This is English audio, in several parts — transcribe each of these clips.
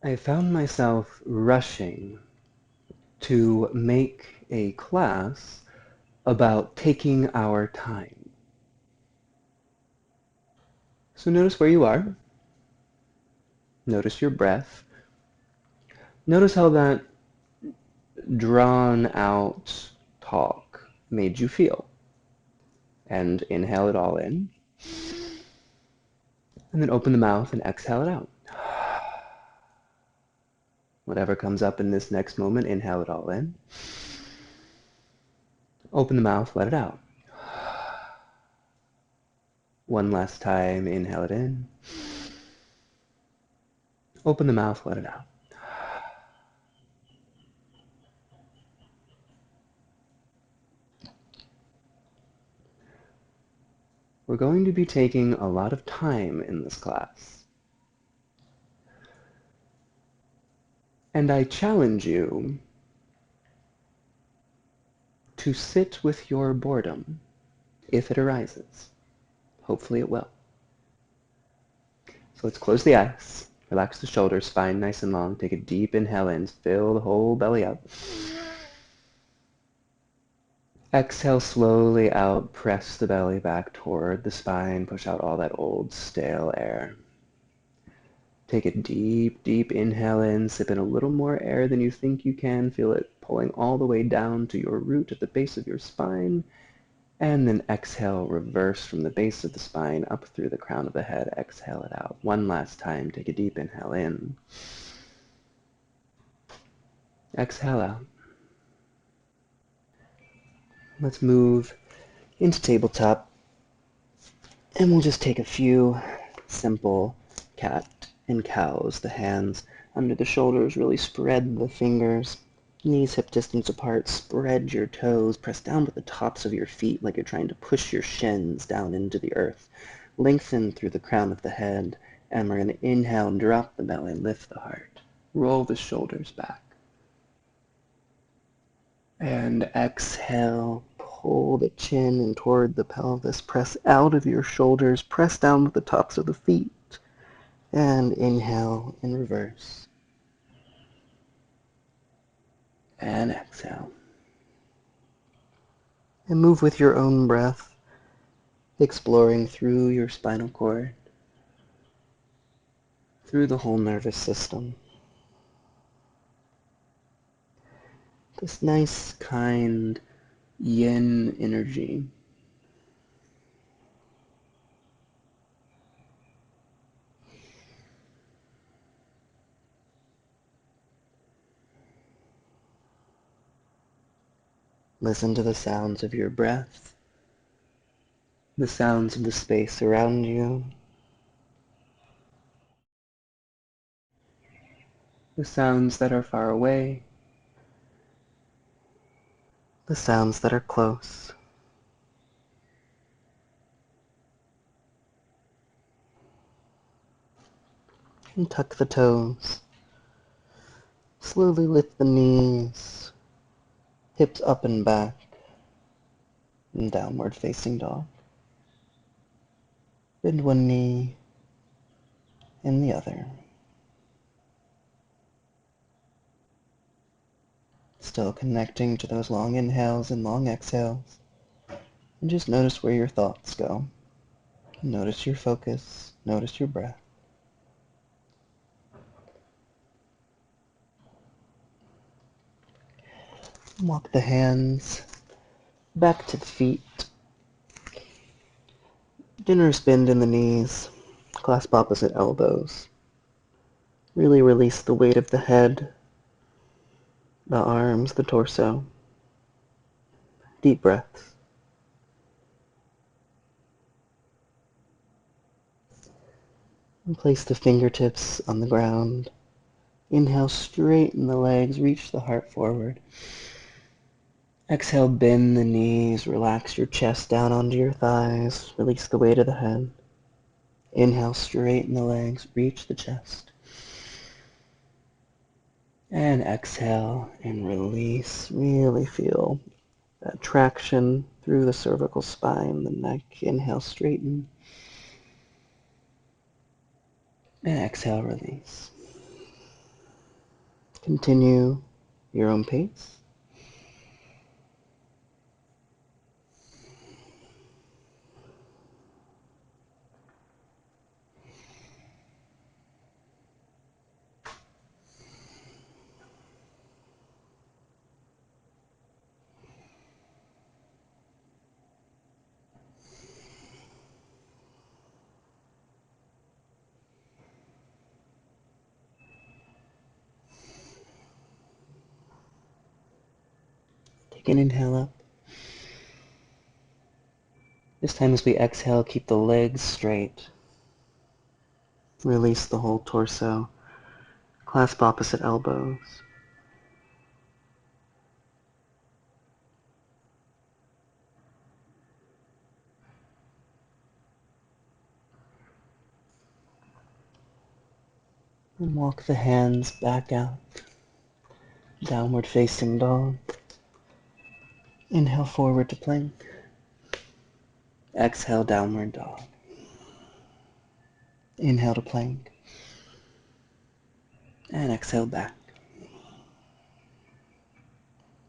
I found myself rushing to make a class about taking our time. So notice where you are. Notice your breath. Notice how that drawn out talk made you feel. And inhale it all in. And then open the mouth and exhale it out. Whatever comes up in this next moment, inhale it all in. Open the mouth, let it out. One last time, inhale it in. Open the mouth, let it out. We're going to be taking a lot of time in this class. And I challenge you to sit with your boredom if it arises. Hopefully it will. So let's close the eyes. Relax the shoulders, spine nice and long. Take a deep inhale in. Fill the whole belly up. Exhale slowly out. Press the belly back toward the spine. Push out all that old, stale air. Take a deep, deep inhale in. Sip in a little more air than you think you can. Feel it pulling all the way down to your root at the base of your spine. And then exhale, reverse from the base of the spine up through the crown of the head. Exhale it out. One last time. Take a deep inhale in. Exhale out. Let's move into tabletop. And we'll just take a few simple cat and cows. The hands under the shoulders. Really spread the fingers. Knees hip distance apart. Spread your toes. Press down with the tops of your feet like you're trying to push your shins down into the earth. Lengthen through the crown of the head. And we're going to inhale and drop the belly. Lift the heart. Roll the shoulders back. And exhale. Pull the chin in toward the pelvis. Press out of your shoulders. Press down with the tops of the feet. And inhale in reverse. And exhale. And move with your own breath, exploring through your spinal cord, through the whole nervous system. This nice, kind, yin energy. Listen to the sounds of your breath, the sounds of the space around you, the sounds that are far away, the sounds that are close. And tuck the toes. Slowly lift the knees, hips up and back, and downward facing dog. Bend one knee and the other. Still connecting to those long inhales and long exhales. And just notice where your thoughts go. Notice your focus. Notice your breath. Walk the hands back to the feet. Generous bend in the knees. Clasp opposite elbows. Really release the weight of the head, the arms, the torso. Deep breaths. And place the fingertips on the ground. Inhale, straighten the legs, reach the heart forward. Exhale, bend the knees, relax your chest down onto your thighs, release the weight of the head. Inhale, straighten the legs, reach the chest. And exhale and release. Really feel that traction through the cervical spine, the neck. Inhale, straighten. And exhale, release. Continue your own pace. Take an inhale up. This time as we exhale, keep the legs straight. Release the whole torso. Clasp opposite elbows. And walk the hands back out. Downward facing dog. Inhale forward to plank. Exhale downward dog. Inhale to plank. And exhale back.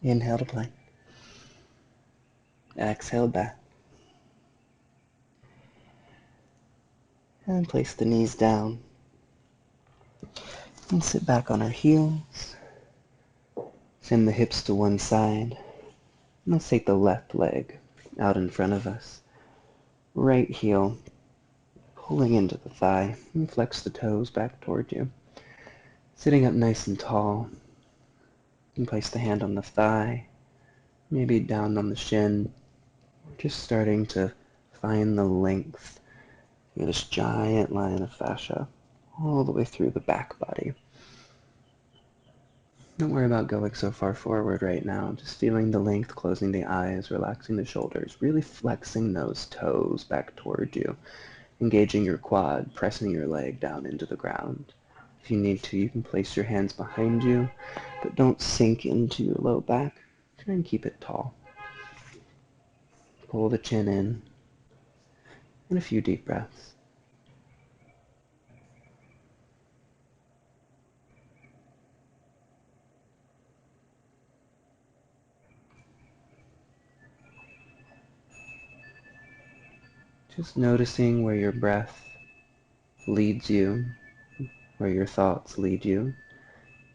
Inhale to plank. Exhale back. And place the knees down. And sit back on our heels. Send the hips to one side. And let's take the left leg out in front of us. Right heel pulling into the thigh. And flex the toes back toward you. Sitting up nice and tall. You can place the hand on the thigh. Maybe down on the shin. Just starting to find the length of this giant line of fascia all the way through the back body. Don't worry about going so far forward right now. Just feeling the length, closing the eyes, relaxing the shoulders, really flexing those toes back toward you, engaging your quad, pressing your leg down into the ground. If you need to, you can place your hands behind you, but don't sink into your low back. Try and keep it tall. Pull the chin in, and a few deep breaths. Just noticing where your breath leads you, where your thoughts lead you.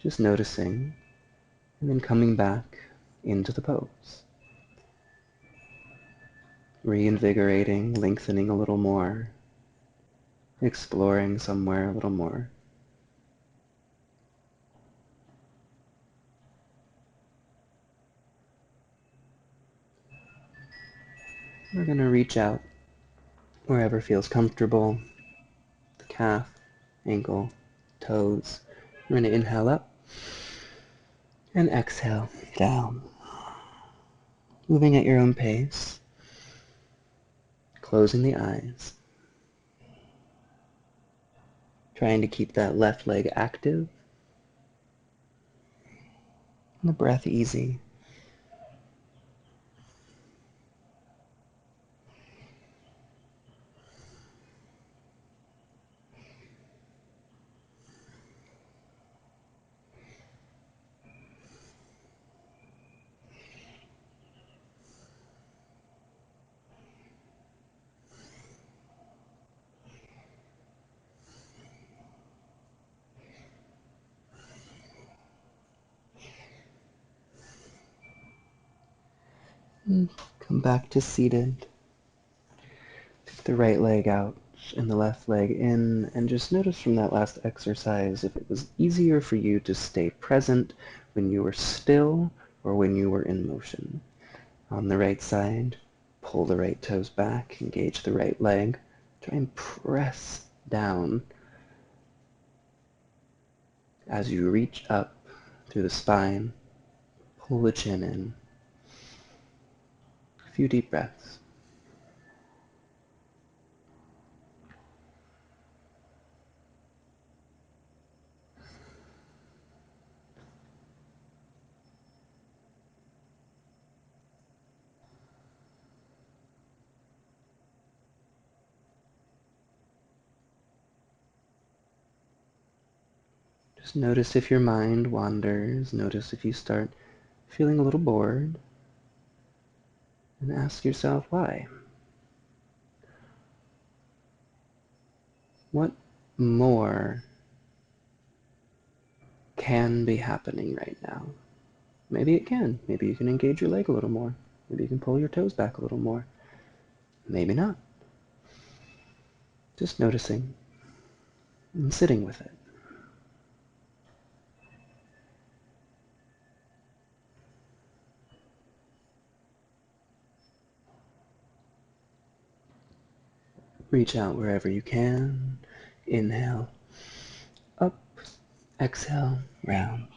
Just noticing, and then coming back into the pose. Reinvigorating, lengthening a little more, exploring somewhere a little more. We're going to reach out wherever feels comfortable, the calf, ankle, toes. We're going to inhale up and exhale down. Moving at your own pace, closing the eyes, trying to keep that left leg active, and the breath easy. And come back to seated. Take the right leg out and the left leg in, and just notice from that last exercise if it was easier for you to stay present when you were still or when you were in motion. On the right side, pull the right toes back, engage the right leg. Try and press down as you reach up through the spine. Pull the chin in. A few deep breaths. Just notice if your mind wanders. Notice if you start feeling a little bored. And ask yourself why. What more can be happening right now? Maybe it can. Maybe you can engage your leg a little more. Maybe you can pull your toes back a little more. Maybe not. Just noticing and sitting with it. Reach out wherever you can. Inhale, up. Exhale, round.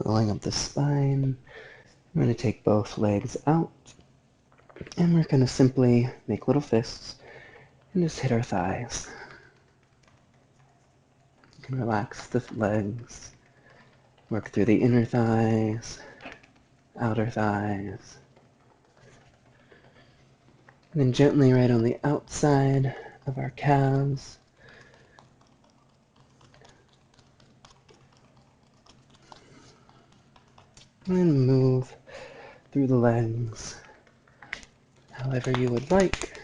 Rolling up the spine. We're going to take both legs out. And we're going to simply make little fists and just hit our thighs. You can relax the legs. Work through the inner thighs, outer thighs. And then gently right on the outside of our calves. And then move through the legs however you would like.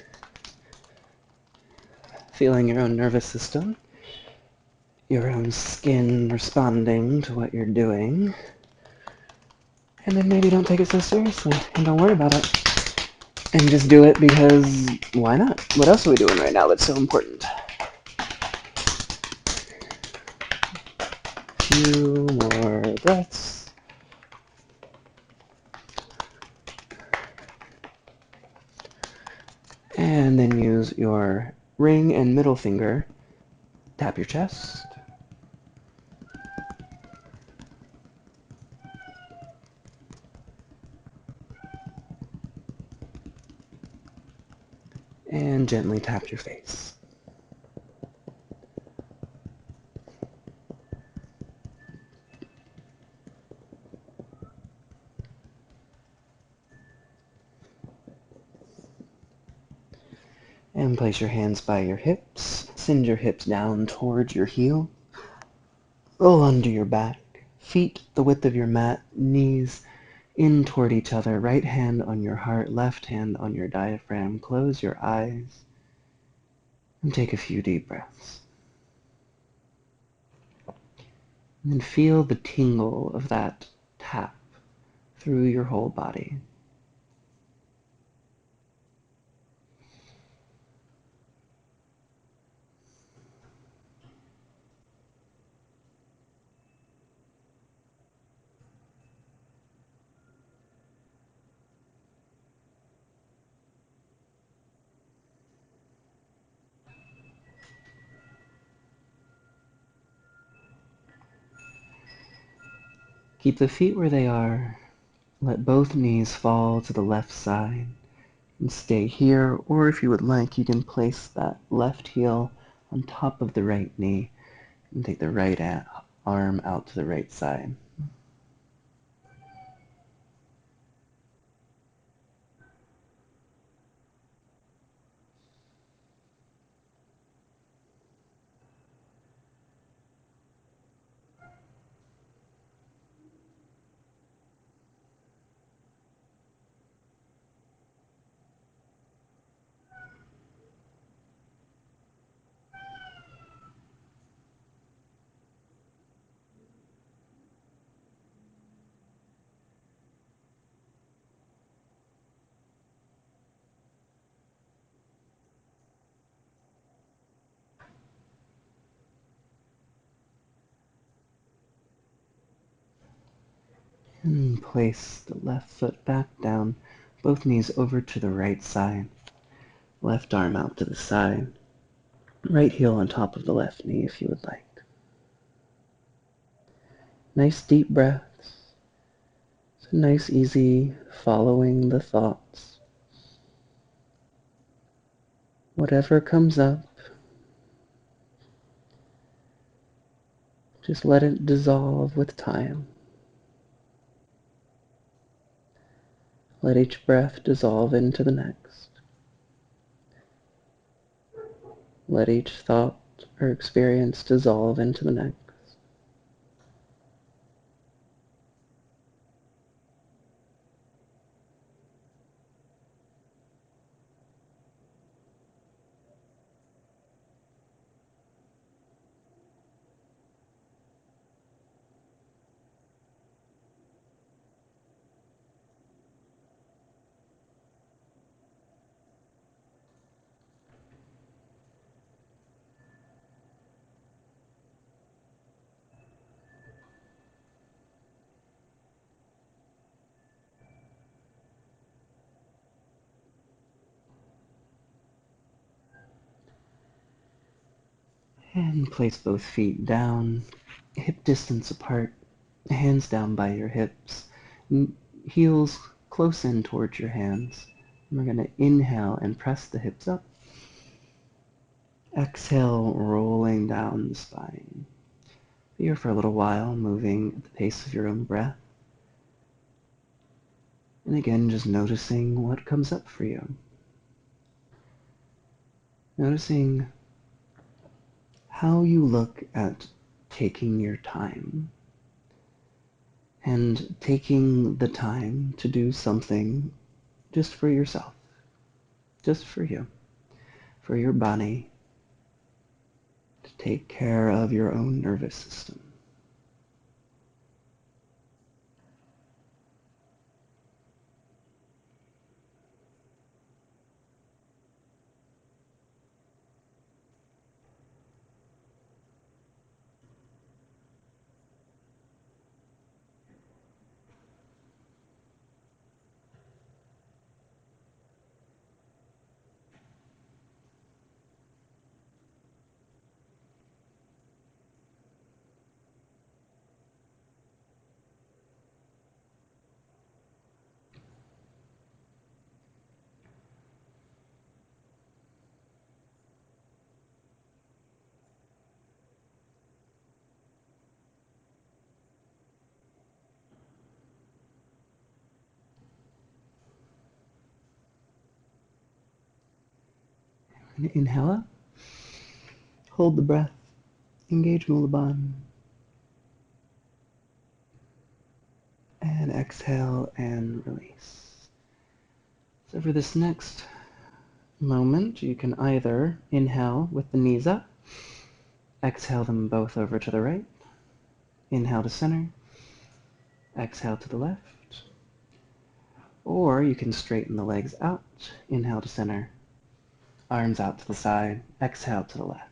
Feeling your own nervous system, your own skin responding to what you're doing. And then maybe don't take it so seriously and don't worry about it. And just do it because why not? What else are we doing right now that's so important? Few more breaths. And then use your ring and middle finger. Tap your chest. And gently tap your face. And place your hands by your hips. Send your hips down towards your heel. Roll under your back. Feet the width of your mat. Knees in toward each other. Right hand on your heart. Left hand on your diaphragm. Close your eyes. And take a few deep breaths. And then feel the tingle of that tap through your whole body. Keep the feet where they are. Let both knees fall to the left side and stay here, or if you would like, you can place that left heel on top of the right knee and take the right arm out to the right side. And place the left foot back down, both knees over to the right side. Left arm out to the side. Right heel on top of the left knee if you would like. Nice deep breaths. So nice, easy following the thoughts. Whatever comes up, just let it dissolve with time. Let each breath dissolve into the next. Let each thought or experience dissolve into the next. And place both feet down, hip distance apart, hands down by your hips, heels close in towards your hands. And we're going to inhale and press the hips up. Exhale, rolling down the spine. Be here for a little while, moving at the pace of your own breath. And again, just noticing what comes up for you. Noticing how you look at taking your time. And taking the time to do something just for yourself. Just for you. For your body. To take care of your own nervous system. And inhale up. Hold the breath. Engage Mulaban. And exhale and release. So for this next moment, you can either inhale with the knees up, exhale them both over to the right, inhale to center, exhale to the left, or you can straighten the legs out, inhale to center, arms out to the side, exhale to the left,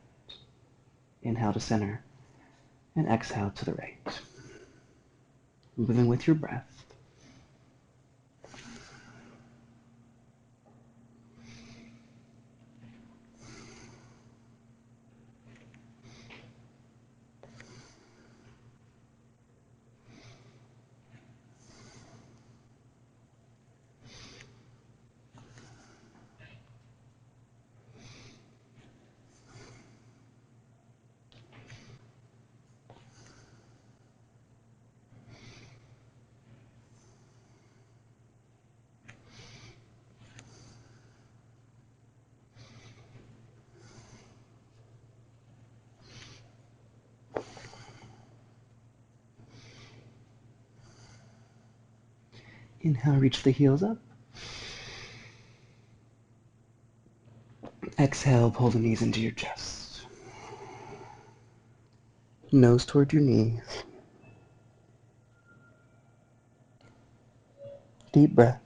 inhale to center, and exhale to the right. Moving with your breath. Inhale, reach the heels up. Exhale, pull the knees into your chest. Nose toward your knees. Deep breath.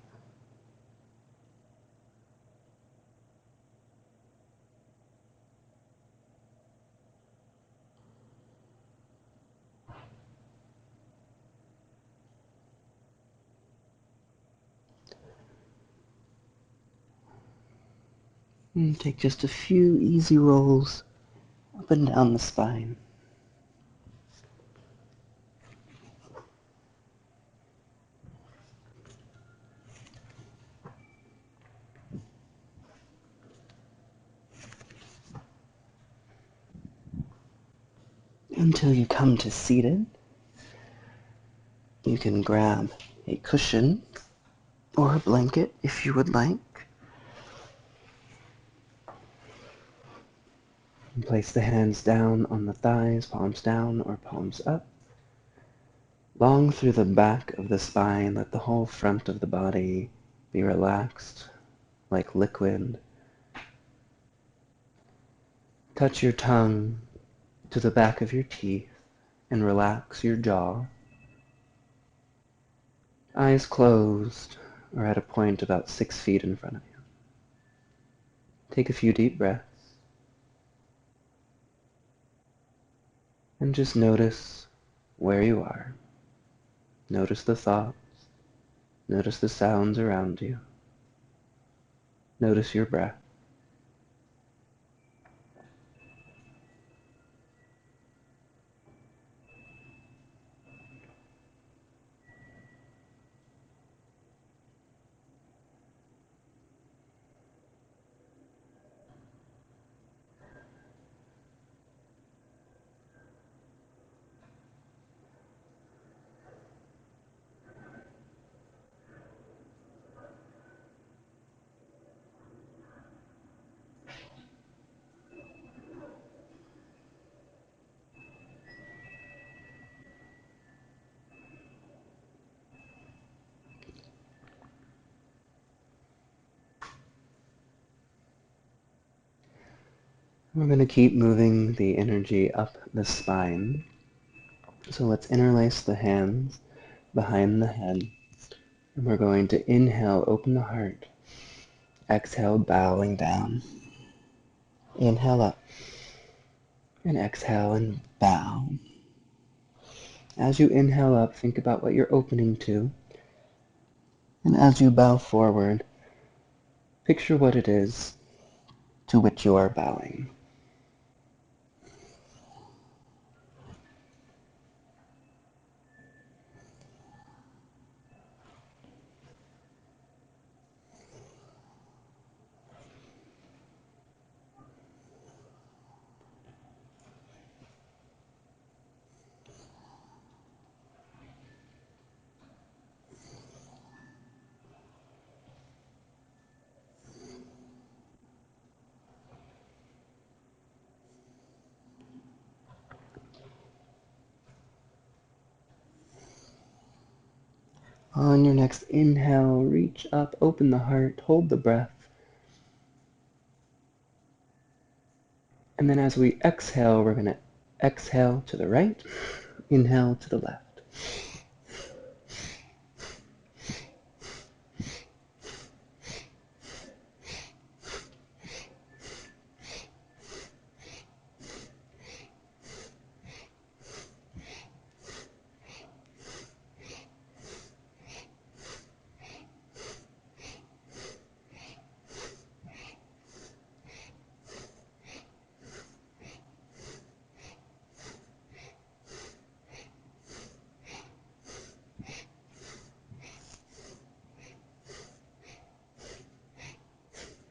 And take just a few easy rolls up and down the spine. Until you come to seated. You can grab a cushion or a blanket if you would like. And place the hands down on the thighs, palms down or palms up. Long through the back of the spine, let the whole front of the body be relaxed like liquid. Touch your tongue to the back of your teeth and relax your jaw. Eyes closed or at a point about 6 feet in front of you. Take a few deep breaths and just notice where you are. Notice the thoughts. Notice the sounds around you. Notice your breath. We're going to keep moving the energy up the spine. So let's interlace the hands behind the head. And we're going to inhale, open the heart. Exhale, bowing down. Inhale up. And exhale and bow. As you inhale up, think about what you're opening to. And as you bow forward, picture what it is to which you are bowing. On your next inhale, reach up, open the heart, hold the breath. And then as we exhale, we're going to exhale to the right, inhale to the left.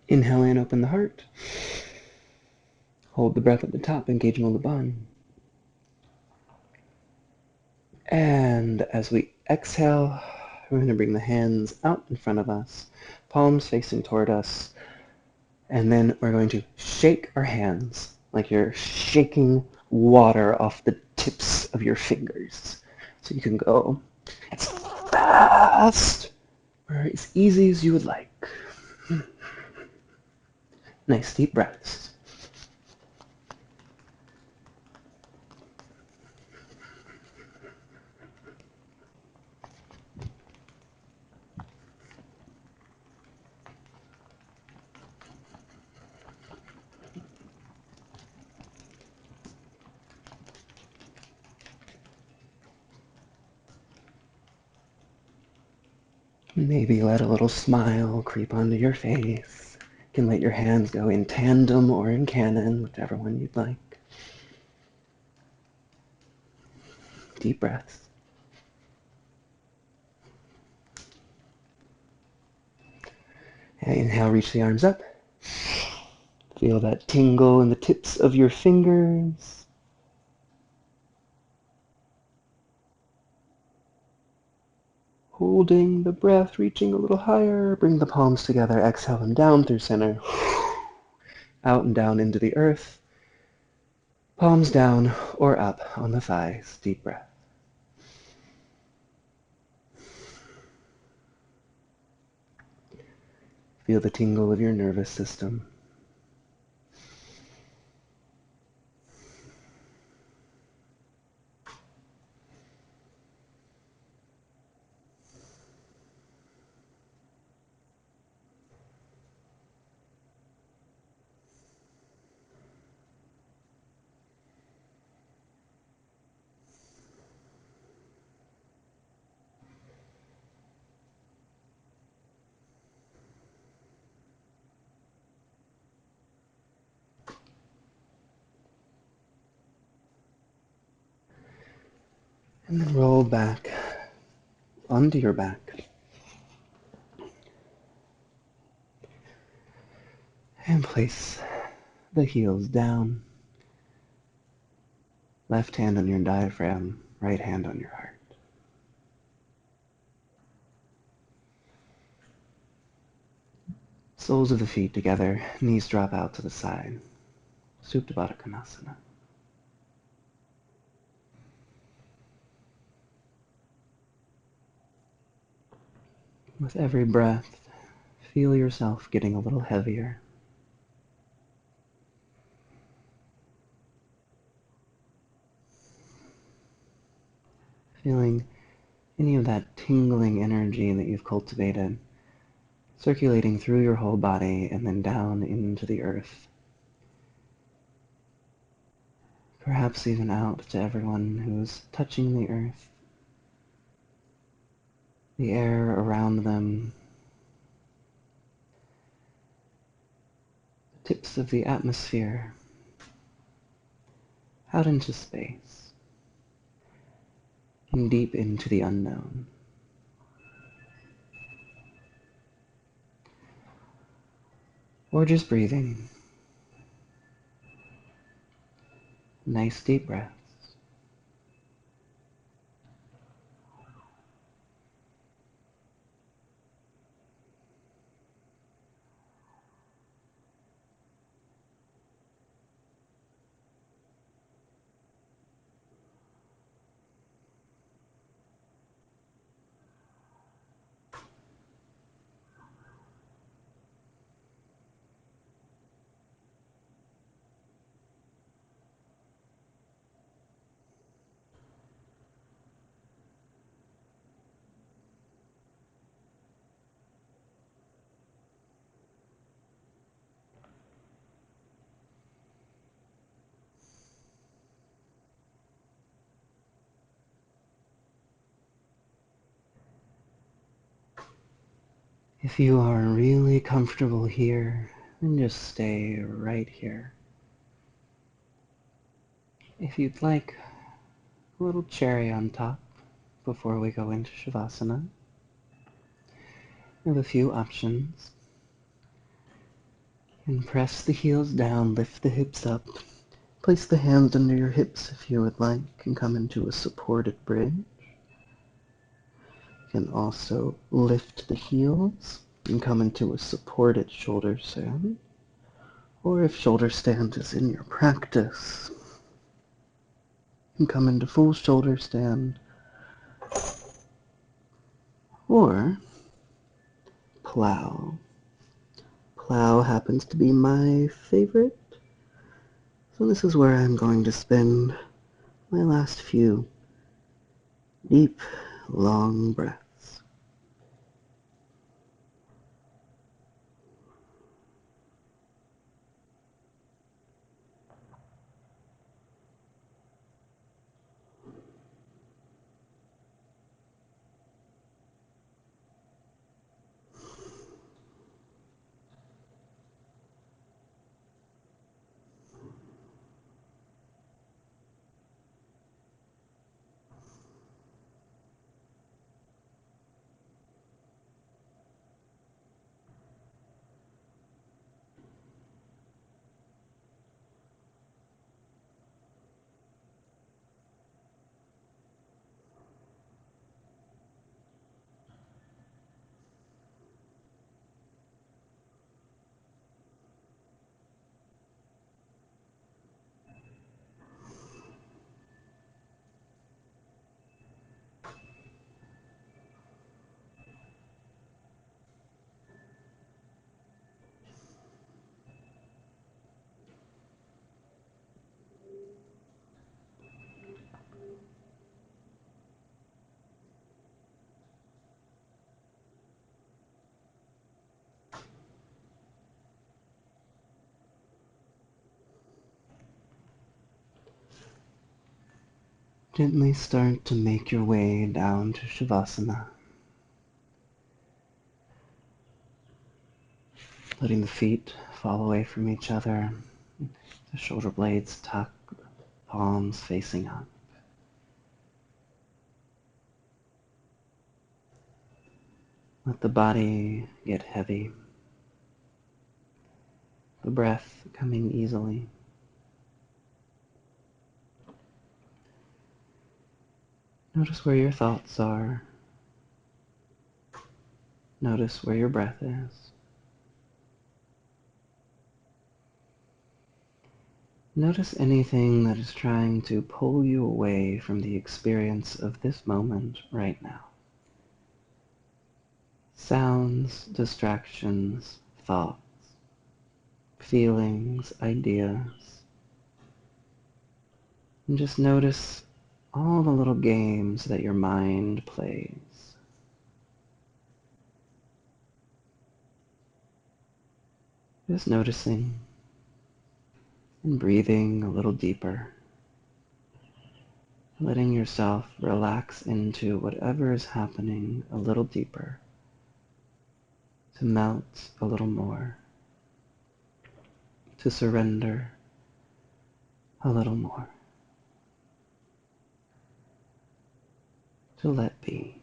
Inhale in, open the heart. Hold the breath at the top, engage Mula Bandha. And as we exhale, we're going to bring the hands out in front of us, palms facing toward us, and then we're going to shake our hands like you're shaking water off the tips of your fingers. So you can go as fast or as easy as you would like. Nice deep breaths. Maybe let a little smile creep onto your face. You can let your hands go in tandem or in canon, whichever one you'd like. Deep breaths. Inhale, reach the arms up. Feel that tingle in the tips of your fingers. Holding the breath, reaching a little higher. Bring the palms together. Exhale them down through center. Out and down into the earth. Palms down or up on the thighs. Deep breath. Feel the tingle of your nervous system. And then roll back onto your back. And place the heels down. Left hand on your diaphragm, right hand on your heart. Soles of the feet together, knees drop out to the side. Supta Baddha Konasana. With every breath, feel yourself getting a little heavier. Feeling any of that tingling energy that you've cultivated circulating through your whole body and then down into the earth. Perhaps even out to everyone who's touching the earth, the air around them, the tips of the atmosphere, out into space, and deep into the unknown. Or just breathing. Nice deep breaths. If you are really comfortable here, then just stay right here. If you'd like a little cherry on top before we go into Shavasana, we have a few options. You can press the heels down, lift the hips up, place the hands under your hips if you would like, and come into a supported bridge. You can also lift the heels and come into a supported shoulder stand. Or if shoulder stand is in your practice, you can come into full shoulder stand. Or plow. Plow happens to be my favorite. So this is where I'm going to spend my last few deep, long breaths. Gently start to make your way down to Shavasana, letting the feet fall away from each other, the shoulder blades tuck, palms facing up. Let the body get heavy, the breath coming easily. Notice where your thoughts are. Notice where your breath is. Notice anything that is trying to pull you away from the experience of this moment right now. Sounds, distractions, thoughts, feelings, ideas. And just notice all the little games that your mind plays. Just noticing and breathing a little deeper. Letting yourself relax into whatever is happening a little deeper. To melt a little more. To surrender a little more. To let be.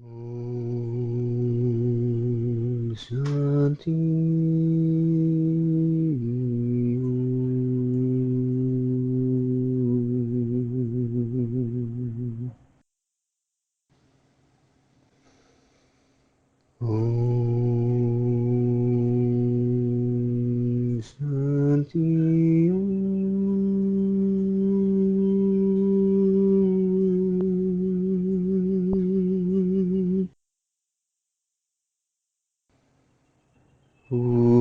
Om Shanti. Om Shanti. Om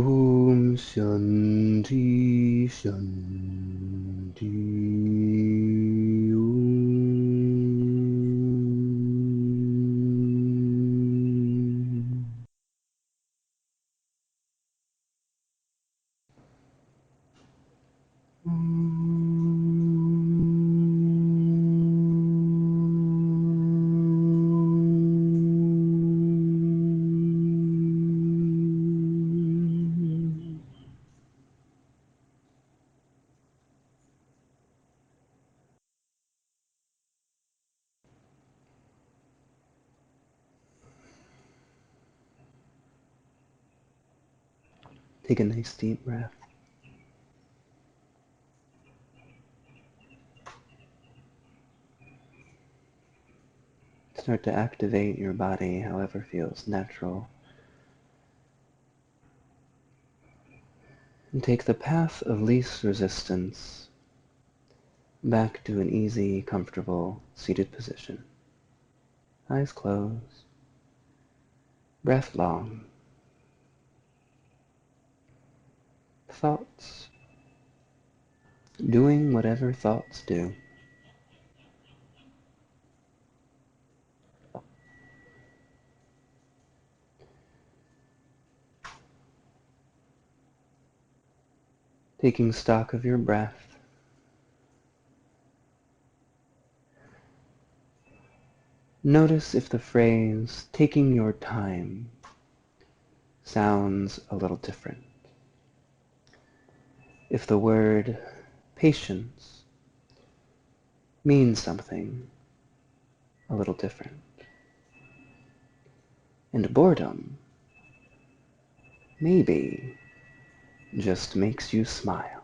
Take a nice deep breath. Start to activate your body however feels natural. And take the path of least resistance back to an easy, comfortable, seated position. Eyes closed. Breath long. Thoughts. Doing whatever thoughts do. Taking stock of your breath. Notice if the phrase, taking your time, sounds a little different. If the word patience means something a little different. And boredom maybe just makes you smile.